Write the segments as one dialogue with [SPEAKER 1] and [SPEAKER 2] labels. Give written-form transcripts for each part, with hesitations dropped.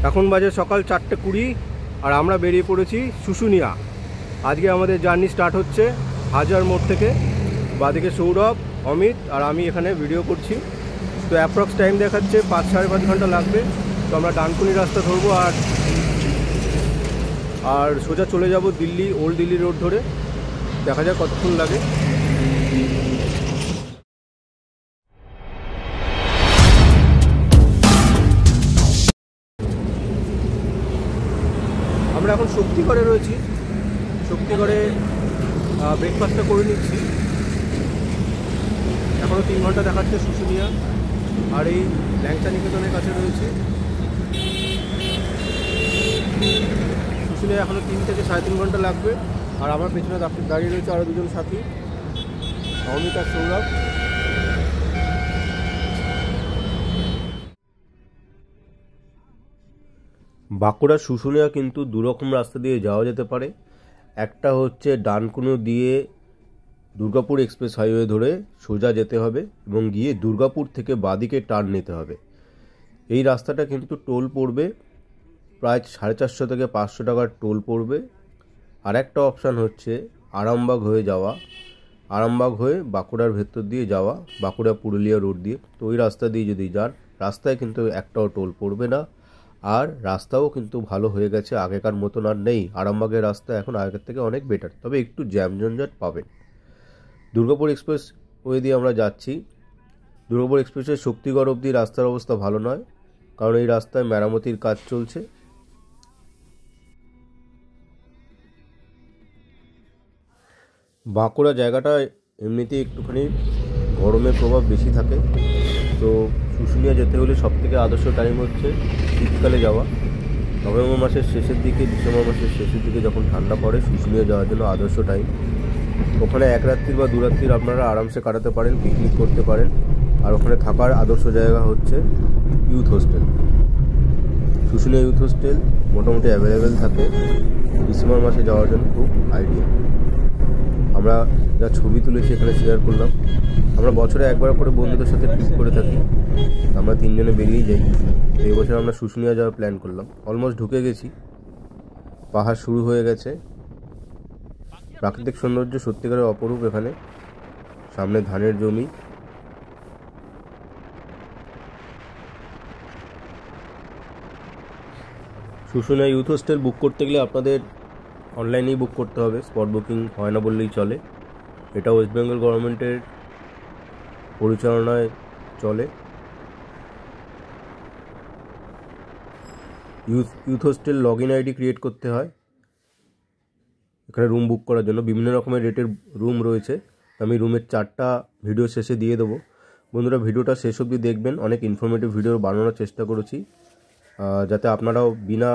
[SPEAKER 1] এখন বাজে সকাল 4:20 আর আমরা বেরিয়ে পড়েছি শুশুনিয়া। আজকে আমাদের জার্নি স্টার্ট হচ্ছে হাজার মোড় থেকে। বাদিকে সৌরভ, অমিত আর আমি এখানে ভিডিও করছি। তো অ্যাপ্রক্স টাইম দেখাচ্ছে 5-5.5 ঘন্টা লাগবে। তো আমরা ডানকুনি রাস্তা ধরবো আর সোজা চলে যাব দিল্লি, ওল্ড দিল্লি রোড ধরে। দেখা যাক কতক্ষণ লাগে। আমরা এখন শক্তিগড়ে রয়েছি। শক্তিগড়ে ব্রেকফাস্টটা করে নিচ্ছি। এখনও 3 ঘন্টা দেখাচ্ছে শুশুনিয়া। আর এই ল্যাংচা নিকেতনের কাছে রয়েছে। শুশুনিয়া এখনও 3 থেকে 3.5 ঘন্টা লাগবে। আর আমার পেছনে দাঁড়িয়ে রয়েছে আরও দুজন সাথী, অমিত আর সৌরভ। বাঁকুড়া শুশুনিয়া কিন্তু দুরকম রাস্তা দিয়ে যাওয়া যেতে পারে। একটা হচ্ছে ডানকুনি দিয়ে দুর্গাপুর এক্সপ্রেস হাইওয়ে ধরে সোজা যেতে হবে এবং গিয়ে দুর্গাপুর থেকে বাদিকে টার্ন নিতে হবে। এই রাস্তাটা কিন্তু টোল পড়বে প্রায় 450 থেকে 500 টাকার টোল পড়বে। আর একটা অপশান হচ্ছে আরামবাগ হয়ে যাওয়া, আরামবাগ হয়ে বাঁকুড়ার ভেতর দিয়ে যাওয়া, বাঁকুড়া পুরুলিয়া রোড দিয়ে। তো ওই রাস্তা দিয়ে যদি যান রাস্তায় কিন্তু একটাও টোল পড়বে না। আর রাস্তাও কিন্তু ভালো হয়ে গেছে, আগেকার মতন আর নেই। আরামবাগের রাস্তা এখন আগের থেকে অনেক বেটার, তবে একটু জ্যাম জঞ্জাট পাবেন। দুর্গাপুর এক্সপ্রেস ওয়ে দিয়ে আমরা যাচ্ছি। দুর্গাপুর এক্সপ্রেসের শক্তিগড় অবধি রাস্তার অবস্থা ভালো নয়, কারণ এই রাস্তায় মেরামতির কাজ চলছে। বাঁকুড়া জায়গাটা এমনিতেই একটুখানি গরমের প্রভাব বেশি থাকে। তো শুশুনিয়া যেতে হলে সবথেকে আদর্শ টাইম হচ্ছে শীতকালে যাওয়া। নভেম্বর মাসের শেষের দিকে, ডিসেম্বর মাসের শেষের দিকে যখন ঠান্ডা পড়ে, শুশুনিয়া যাওয়ার জন্য আদর্শ টাইম। ওখানে 1 রাত্রি বা 2 রাত্রির আপনারা আরামসে কাটাতে পারেন, পিকনিক করতে পারেন। আর ওখানে থাকার আদর্শ জায়গা হচ্ছে youth hostel. Susunia youth hostel মোটামুটি অ্যাভেলেবেল থাকে। ডিসেম্বর মাসে যাওয়ার জন্য খুব আইডিয়া। আমরা যা ছবি তুলেছি এখানে শেয়ার করলাম। আমরা বছরে একবার করে বন্ধুদের সাথে ট্রিপ করে থাকি। আমরা 3 জনে বেরিয়ে যাই। তো এই বছর আমরা শুশুনিয়া যাওয়ার প্ল্যান করলাম। অলমোস্ট ঢুকে গেছি, পাহাড় শুরু হয়ে গেছে। প্রাকৃতিক সৌন্দর্য সত্যিকারের অপরূপ এখানে। সামনে ধানের জমি। শুশুনিয়া ইউথ হোস্টেল বুক করতে গেলে আপনাদের অনলাইনেই বুক করতে হবে, স্পট বুকিং হয় না বললেই চলে। এটা ওয়েস্ট বেঙ্গল গভর্নমেন্টের পরিচালনায় চলে। Youth hostel login ID create করতে হয় এখানে রুম বুক করার জন্য। বিভিন্ন রকমের রেটের রুম রয়েছে। আমি রুমের 4টা ভিডিও শেষে দিয়ে দেবো। বন্ধুরা, ভিডিওটা শেষ অবধি দেখবেন। অনেক ইনফরমেটিভ ভিডিও বানানোর চেষ্টা করেছি, যাতে আপনারাও বিনা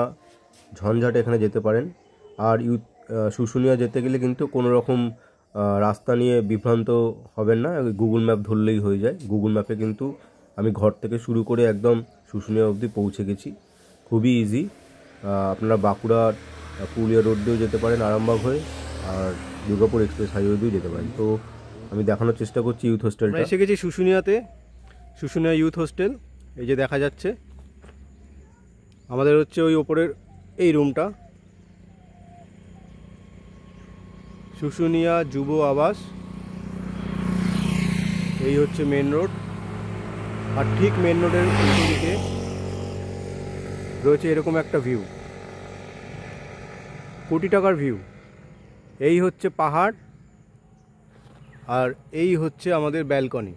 [SPEAKER 1] ঝঞ্ঝাটে এখানে যেতে পারেন। আর শুশুনিয়া যেতে গেলে কিন্তু কোনো রকম রাস্তা নিয়ে বিভ্রান্ত হবেন না। গুগল ম্যাপ ধরলেই হয়ে যায়। গুগল ম্যাপে কিন্তু আমি ঘর থেকে শুরু করে একদম শুশুনিয়া অবধি পৌঁছে গেছি। খুবই ইজি। আপনারা বাঁকুড়ার পুরুলিয়া রোড দিয়েও যেতে পারেন আরামবাগ হয়ে, আর দুর্গাপুর এক্সপ্রেস হাইওয়ে দিয়েও যেতে পারেন। তো আমি দেখানোর চেষ্টা করছি ইউথ হোস্টেলটা। এসে গেছি শুশুনিয়াতে, শুশুনিয়া ইউথ হোস্টেল। এই যে দেখা যাচ্ছে আমাদের হচ্ছে ওই ওপরের এই রুমটা, শুশুনিয়া যুব আবাস। এই হচ্ছে মেন রোড। আর ঠিক মেন রোডের উল্টো দিকে রয়েছে এরকম একটা ভিউ, কোটি টাকার ভিউ। এই হচ্ছে পাহাড় আর এই হচ্ছে আমাদের ব্যালকনি।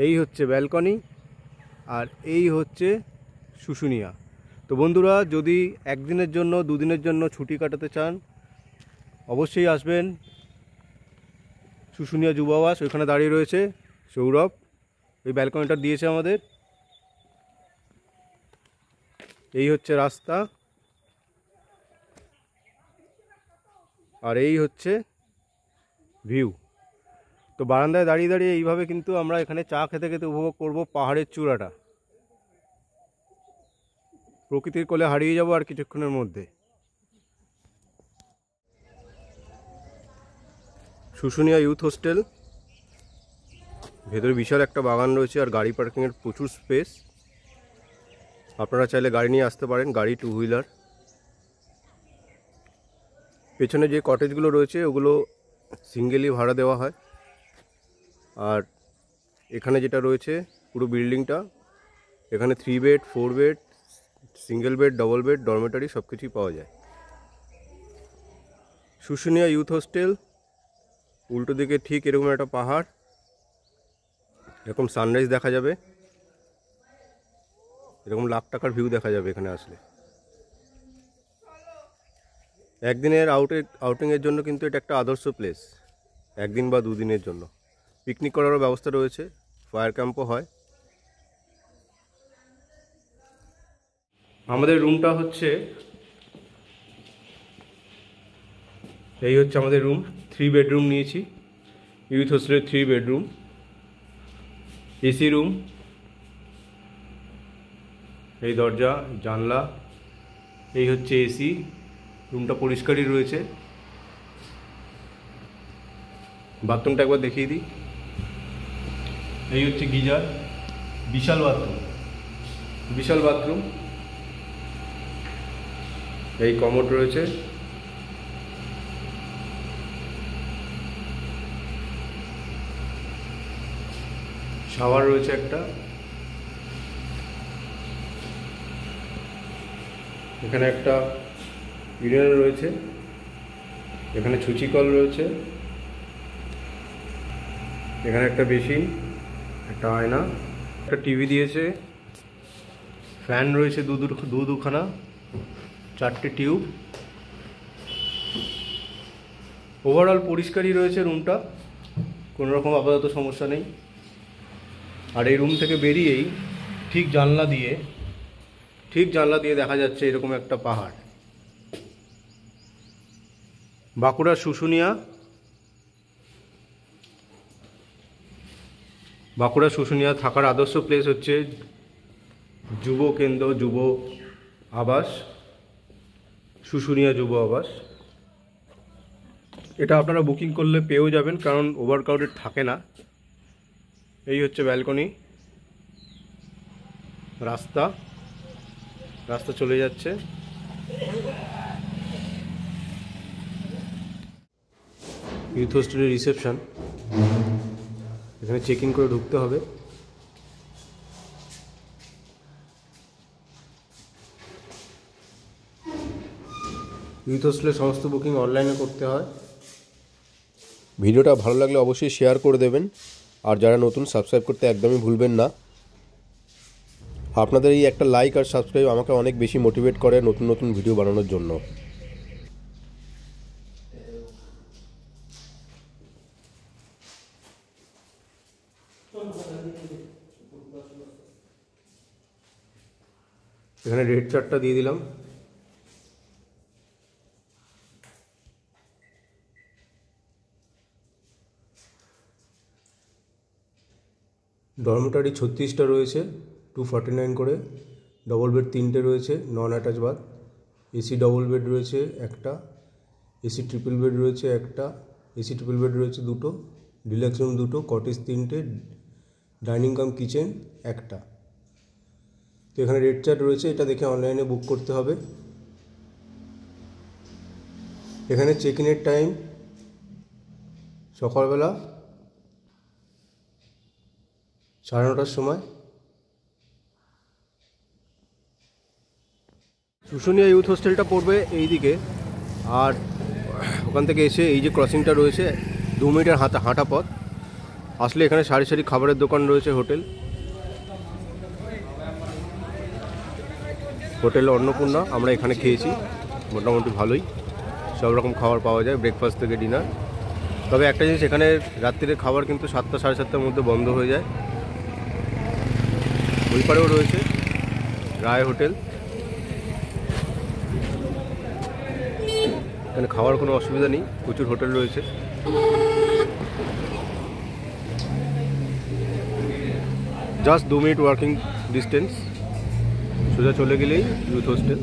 [SPEAKER 1] এই হচ্ছে ব্যালকনি আর এই হচ্ছে শুশুনিয়া। তো বন্ধুরা, যদি একদিনের জন্য 2 দিনের জন্য ছুটি কাটাতে চান অবশ্যই আসবেন শুশুনিয়া যুব আবাস। ওইখানে দাঁড়িয়ে রয়েছে সৌরভ, ওই ব্যালকনিটা দিয়েছে আমাদের। এই হচ্ছে রাস্তা আর এই হচ্ছে ভিউ। তো বারান্দায় দাঁড়িয়ে দাঁড়িয়ে এইভাবে কিন্তু আমরা এখানে চা খেতে খেতে উপভোগ করব পাহাড়ের চূড়াটা। প্রকৃতির কোলে হারিয়ে যাব আর কিছুক্ষণের মধ্যে। শুশুনিয়া ইউথ হোস্টেল, ভেতরে বিশাল একটা বাগান রয়েছে আর গাড়ি পার্কিংয়ের প্রচুর স্পেস। আপনারা চাইলে গাড়ি নিয়ে আসতে পারেন, গাড়ি 2 হুইলার। পেছনে যে কটেজগুলো রয়েছে ওগুলো সিঙ্গেলই ভাড়া দেওয়া হয়। আর এখানে যেটা রয়েছে পুরো বিল্ডিংটা, এখানে 3 bed, 4 bed, single bed, double bed, dormitory সব কিছুই পাওয়া যায়। শুশুনিয়া ইউথ হোস্টেল, উল্টো দিকে ঠিক এরকম একটা পাহাড়, এরকম সানরাইজ দেখা যাবে, এরকম লাখ টাকার ভিউ দেখা যাবে এখানে আসলে। একদিনের আউটিংয়ের জন্য কিন্তু এটা একটা আদর্শ প্লেস, একদিন বা 2 দিনের জন্য। পিকনিক করারও ব্যবস্থা রয়েছে, ফায়ার ক্যাম্পও হয়। আমাদের রুমটা হচ্ছে, এই হচ্ছে আমাদের রুম। 3 বেডরুম নিয়েছি, ইউথ হোস্টেলের 3 বেডরুম, এসি রুম, এই দরজা জানলা, এই হচ্ছে এসি। রুমটা পরিষ্কারই রয়েছে। বাথরুমটা একবার দেখিয়ে দিই। এই হচ্ছে গিজার, বিশাল বাথরুম, বিশাল বাথরুম। এই কমোড রয়েছে, শাওয়ার রয়েছে একটা, এখানে একটা ইউরিনাল রয়েছে, এখানে ছুঁচি কল রয়েছে, এখানে একটা বেসিন, একটা আয়না, একটা টিভি দিয়েছে, ফ্যান রয়েছে দুখানা, 4টে টিউব। ওভারঅল পরিষ্কারই রয়েছে রুমটা, কোনো রকম আপাতত সমস্যা নেই। আর এই রুম থেকে বেরিয়েই ঠিক জানলা দিয়ে দেখা যাচ্ছে এরকম একটা পাহাড়। বাঁকুড়ার শুশুনিয়া থাকার আদর্শ প্লেস হচ্ছে যুব কেন্দ্র, যুব আবাস, শুশুনিয়া যুব আবাস। এটা আপনারা বুকিং করলে পেয়েও যাবেন, কারণ ওভারক্রাউডেড থাকে না। এই হচ্ছে ব্যালকনি, রাস্তা চলে যাচ্ছে। ইউথ হোস্টেলের রিসেপশন, এখানে চেক ইন করে ঢুকতে হবে। ইউথ হোস্টেলের সমস্ত বুকিং অনলাইনে করতে হয়। ভিডিওটা ভালো লাগলে অবশ্যই শেয়ার করে দেবেন, আর যারা নতুন সাবস্ক্রাইব করতে একদমই ভুলবেন না। আপনাদের এই একটা লাইক আর সাবস্ক্রাইব আমাকে অনেক বেশি মোটিভেট করে নতুন নতুন ভিডিও বানানোর জন্য। এখানে রেড চার্টটা দিয়ে দিলাম। ডরমেটারি 36টা রয়েছে, 249 করে। ডবল বেড 3টে রয়েছে, non attach bath. AC double bed রয়েছে একটা, এসি ট্রিপল বেড রয়েছে একটা, এসি ট্রিপল বেড রয়েছে 2টো, ডিলাক্স রুম 2টো, কটেজ 3টে, ডাইনিং কাম কিচেন একটা। তো এখানে রেড চার্ট রয়েছে, এটা দেখে অনলাইনে বুক করতে হবে। এখানে চেক ইনের টাইম সকালবেলা 9:30টার সময়। শুশুনিয়া ইউথ হোস্টেলটা পড়বে এই দিকে, আর ওখান থেকে এসে এই যে ক্রসিংটা রয়েছে 2 মিনিটের হাঁটা পথ। আসলে এখানে সারি সারি খাবারের দোকান রয়েছে, হোটেল অন্নপূর্ণা। আমরা এখানে খেয়েছি, মোটামুটি ভালোই, সব রকম খাবার পাওয়া যায়, ব্রেকফাস্ট থেকে ডিনার। তবে একটা জিনিস, এখানে রাত্রিরে খাবার কিন্তু 7টা সাড়ে 7টার মধ্যে বন্ধ হয়ে যায়। ওই পারেও রয়েছে রায় হোটেল, এখানে খাওয়ার কোনো অসুবিধা নেই, প্রচুর হোটেল রয়েছে। জাস্ট 2 মিনিট ওয়াকিং ডিস্টেন্স, সোজা চলে গেলেই ইউথ হোস্টেল।